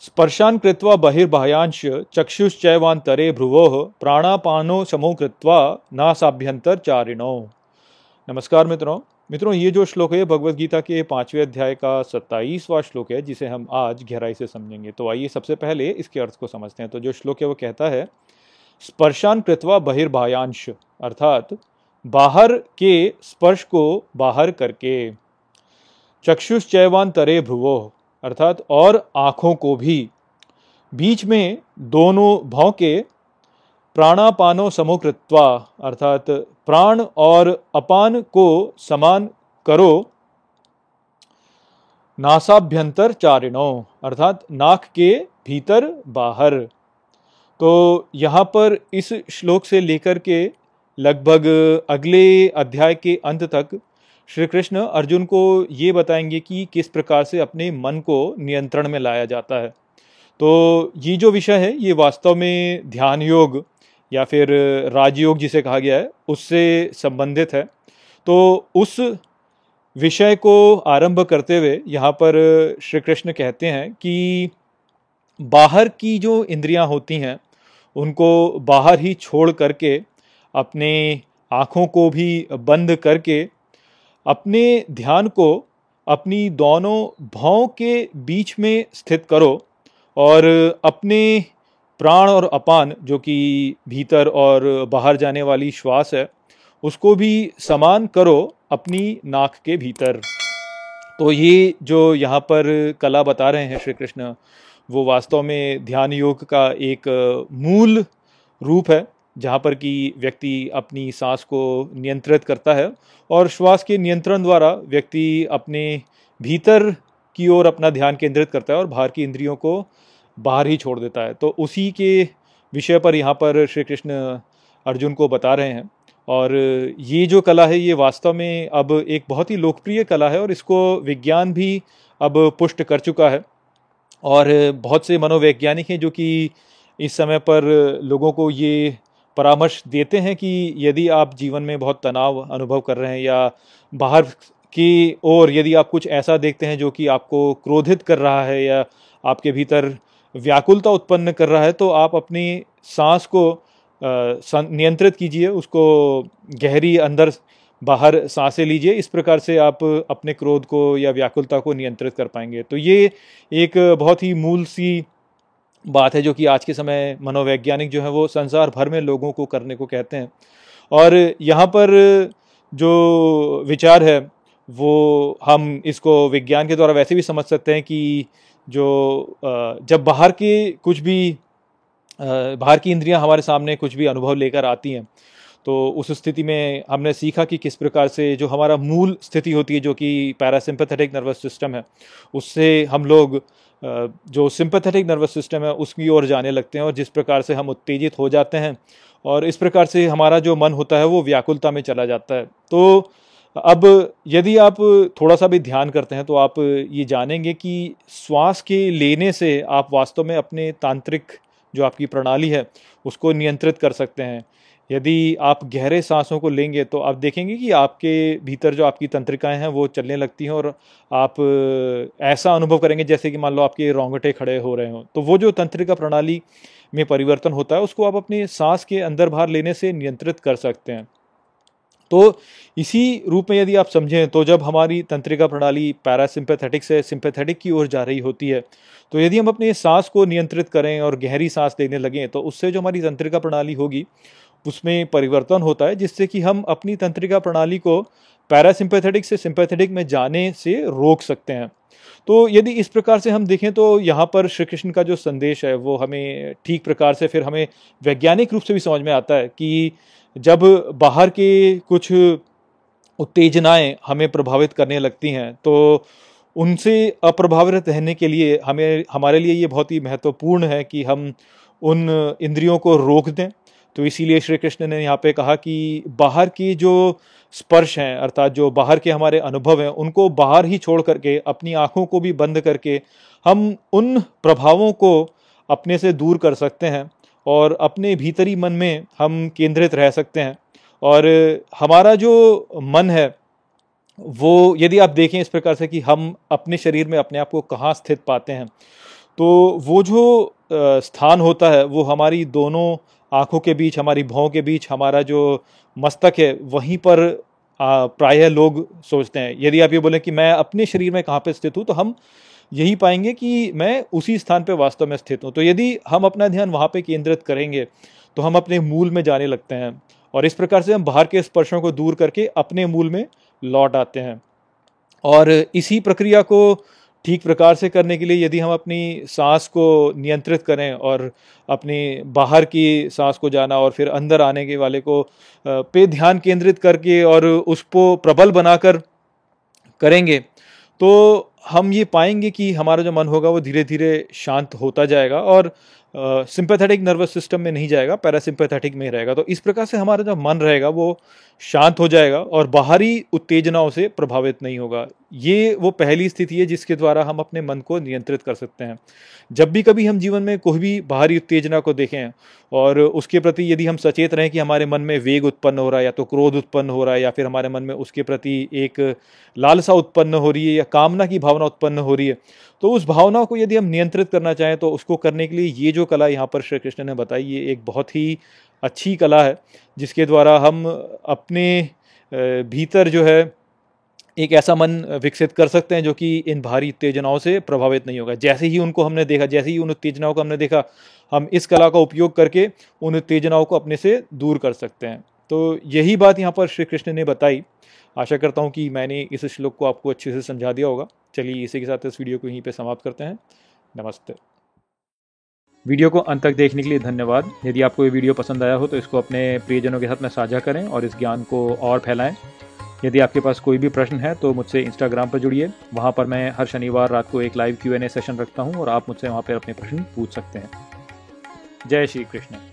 स्पर्शान् कृत्वा बहिर्बाह्यांश चक्षुश्चैवान्तरे भ्रुवोः प्राणापानो समो कृत्वा नासाभ्यंतरचारिणो। नमस्कार मित्रों, ये जो श्लोक है भगवत गीता के 5वें अध्याय का 27वां श्लोक है, जिसे हम आज गहराई से समझेंगे। तो आइए सबसे पहले इसके अर्थ को समझते हैं। तो जो श्लोक है वो कहता है, स्पर्शान् कृत्वा बहिर्बाह्यांश, अर्थात बाहर के स्पर्श को बाहर करके, चक्षुश्चैवान्तरे भ्रुवोः, अर्थात और आँखों को भी, बीच में दोनों भौं के, प्राणापानो समो कृत्वा, अर्थात प्राण और अपान को समान करो, नासाभ्यंतर चारिणो, अर्थात नाक के भीतर बाहर। तो यहाँ पर इस श्लोक से लेकर के लगभग अगले अध्याय के अंत तक श्री कृष्ण अर्जुन को ये बताएंगे कि किस प्रकार से अपने मन को नियंत्रण में लाया जाता है। तो ये जो विषय है ये वास्तव में ध्यान योग या फिर राजयोग जिसे कहा गया है उससे संबंधित है। तो उस विषय को आरंभ करते हुए यहाँ पर श्री कृष्ण कहते हैं कि बाहर की जो इंद्रियां होती हैं उनको बाहर ही छोड़ करके, अपने आँखों को भी बंद करके, अपने ध्यान को अपनी दोनों भौं के बीच में स्थित करो और अपने प्राण और अपान, जो कि भीतर और बाहर जाने वाली श्वास है, उसको भी समान करो अपनी नाक के भीतर। तो ये जो यहाँ पर कला बता रहे हैं श्री कृष्ण, वो वास्तव में ध्यान योग का एक मूल रूप है, जहाँ पर कि व्यक्ति अपनी सांस को नियंत्रित करता है और श्वास के नियंत्रण द्वारा व्यक्ति अपने भीतर की ओर अपना ध्यान केंद्रित करता है और बाहर की इंद्रियों को बाहर ही छोड़ देता है। तो उसी के विषय पर यहाँ पर श्री कृष्ण अर्जुन को बता रहे हैं। और ये जो कला है ये वास्तव में अब एक बहुत ही लोकप्रिय कला है और इसको विज्ञान भी अब पुष्ट कर चुका है। और बहुत से मनोवैज्ञानिक हैं जो कि इस समय पर लोगों को ये परामर्श देते हैं कि यदि आप जीवन में बहुत तनाव अनुभव कर रहे हैं या बाहर की ओर यदि आप कुछ ऐसा देखते हैं जो कि आपको क्रोधित कर रहा है या आपके भीतर व्याकुलता उत्पन्न कर रहा है, तो आप अपनी सांस को नियंत्रित कीजिए, उसको गहरी अंदर बाहर सांसें लीजिए। इस प्रकार से आप अपने क्रोध को या व्याकुलता को नियंत्रित कर पाएंगे। तो ये एक बहुत ही मूल सी बात है जो कि आज के समय मनोवैज्ञानिक जो है वो संसार भर में लोगों को करने को कहते हैं। और यहाँ पर जो विचार है वो हम इसको विज्ञान के द्वारा वैसे भी समझ सकते हैं कि जो जब बाहर की इंद्रियां हमारे सामने कुछ भी अनुभव लेकर आती हैं, तो उस स्थिति में हमने सीखा कि किस प्रकार से जो हमारा मूल स्थिति होती है जो कि पैरासिम्पैथेटिक नर्वस सिस्टम है, उससे हम लोग जो सिंपैथेटिक नर्वस सिस्टम है उसकी ओर जाने लगते हैं और जिस प्रकार से हम उत्तेजित हो जाते हैं और इस प्रकार से हमारा जो मन होता है वो व्याकुलता में चला जाता है। तो अब यदि आप थोड़ा सा भी ध्यान करते हैं तो आप ये जानेंगे कि श्वास के लेने से आप वास्तव में अपने तांत्रिक जो आपकी प्रणाली है उसको नियंत्रित कर सकते हैं। यदि आप गहरे सांसों को लेंगे तो आप देखेंगे कि आपके भीतर जो आपकी तंत्रिकाएं हैं वो चलने लगती हैं और आप ऐसा अनुभव करेंगे जैसे कि मान लो आपके रोंगटे खड़े हो रहे हों। तो वो जो तंत्रिका प्रणाली में परिवर्तन होता है उसको आप अपने सांस के अंदर बाहर लेने से नियंत्रित कर सकते हैं। तो इसी रूप में यदि आप समझें तो जब हमारी तंत्रिका प्रणाली पैरासिम्पैथेटिक से सिंपैथेटिक की ओर जा रही होती है, तो यदि हम अपने सांस को नियंत्रित करें और गहरी सांस लेने लगें तो उससे जो हमारी तंत्रिका प्रणाली होगी उसमें परिवर्तन होता है, जिससे कि हम अपनी तंत्रिका प्रणाली को पैरासिम्पैथेटिक से सिंपैथेटिक में जाने से रोक सकते हैं। तो यदि इस प्रकार से हम देखें तो यहाँ पर श्री कृष्ण का जो संदेश है वो हमें ठीक प्रकार से फिर हमें वैज्ञानिक रूप से भी समझ में आता है कि जब बाहर के कुछ उत्तेजनाएं हमें प्रभावित करने लगती हैं तो उनसे अप्रभावित रहने के लिए हमारे लिए ये बहुत ही महत्वपूर्ण है कि हम उन इंद्रियों को रोक दें। तो इसीलिए श्री कृष्ण ने यहाँ पे कहा कि बाहर की जो स्पर्श हैं, अर्थात जो बाहर के हमारे अनुभव हैं, उनको बाहर ही छोड़ करके, अपनी आँखों को भी बंद करके हम उन प्रभावों को अपने से दूर कर सकते हैं और अपने भीतरी मन में हम केंद्रित रह सकते हैं। और हमारा जो मन है वो यदि आप देखें इस प्रकार से कि हम अपने शरीर में अपने आप को कहाँ स्थित पाते हैं, तो वो जो स्थान होता है वो हमारी दोनों आँखों के बीच, हमारी भौं के बीच, हमारा जो मस्तक है वहीं पर प्रायः लोग सोचते हैं। यदि आप ये बोलें कि मैं अपने शरीर में कहाँ पे स्थित हूँ, तो हम यही पाएंगे कि मैं उसी स्थान पे वास्तव में स्थित हूँ। तो यदि हम अपना ध्यान वहाँ पे केंद्रित करेंगे तो हम अपने मूल में जाने लगते हैं, और इस प्रकार से हम बाहर के स्पर्शों को दूर करके अपने मूल में लौट आते हैं। और इसी प्रक्रिया को ठीक प्रकार से करने के लिए यदि हम अपनी सांस को नियंत्रित करें और अपनी बाहर की सांस को जाना और फिर अंदर आने के वाले को पे ध्यान केंद्रित करके और उसको प्रबल बनाकर करेंगे, तो हम ये पाएंगे कि हमारा जो मन होगा वो धीरे धीरे शांत होता जाएगा और सिंपैथेटिक नर्वस सिस्टम में नहीं जाएगा, पैरासिम्पैथेटिक में रहेगा। तो इस प्रकार से हमारा जो मन रहेगा वो शांत हो जाएगा और बाहरी उत्तेजनाओं से प्रभावित नहीं होगा। ये वो पहली स्थिति है जिसके द्वारा हम अपने मन को नियंत्रित कर सकते हैं। जब भी कभी हम जीवन में कोई भी बाहरी उत्तेजना को देखें और उसके प्रति यदि हम सचेत रहें कि हमारे मन में वेग उत्पन्न हो रहा है, या तो क्रोध उत्पन्न हो रहा है, या फिर हमारे मन में उसके प्रति एक लालसा उत्पन्न हो रही है या कामना की भावना उत्पन्न हो रही है, तो उस भावना को यदि हम नियंत्रित करना चाहें तो उसको करने के लिए ये जो कला यहाँ पर श्री कृष्ण ने बताई, ये एक बहुत ही अच्छी कला है जिसके द्वारा हम अपने भीतर जो है एक ऐसा मन विकसित कर सकते हैं जो कि इन बाहरी उत्तेजनाओं से प्रभावित नहीं होगा। जैसे ही उनको हमने देखा, जैसे ही उन उत्तेजनाओं को हमने देखा, हम इस कला का उपयोग करके उन उत्तेजनाओं को अपने से दूर कर सकते हैं। तो यही बात यहाँ पर श्री कृष्ण ने बताई। आशा करता हूँ कि मैंने इस श्लोक को आपको अच्छे से समझा दिया होगा। चलिए इसी के साथ इस वीडियो को यहीं पे समाप्त करते हैं। नमस्ते। वीडियो को अंत तक देखने के लिए धन्यवाद। यदि आपको ये वीडियो पसंद आया हो तो इसको अपने प्रियजनों के साथ में साझा करें और इस ज्ञान को और फैलाएं। यदि आपके पास कोई भी प्रश्न है तो मुझसे इंस्टाग्राम पर जुड़िए। वहाँ पर मैं हर शनिवार रात को एक लाइव Q&A सेशन रखता हूँ और आप मुझसे वहाँ पर अपने प्रश्न पूछ सकते हैं। जय श्री कृष्ण।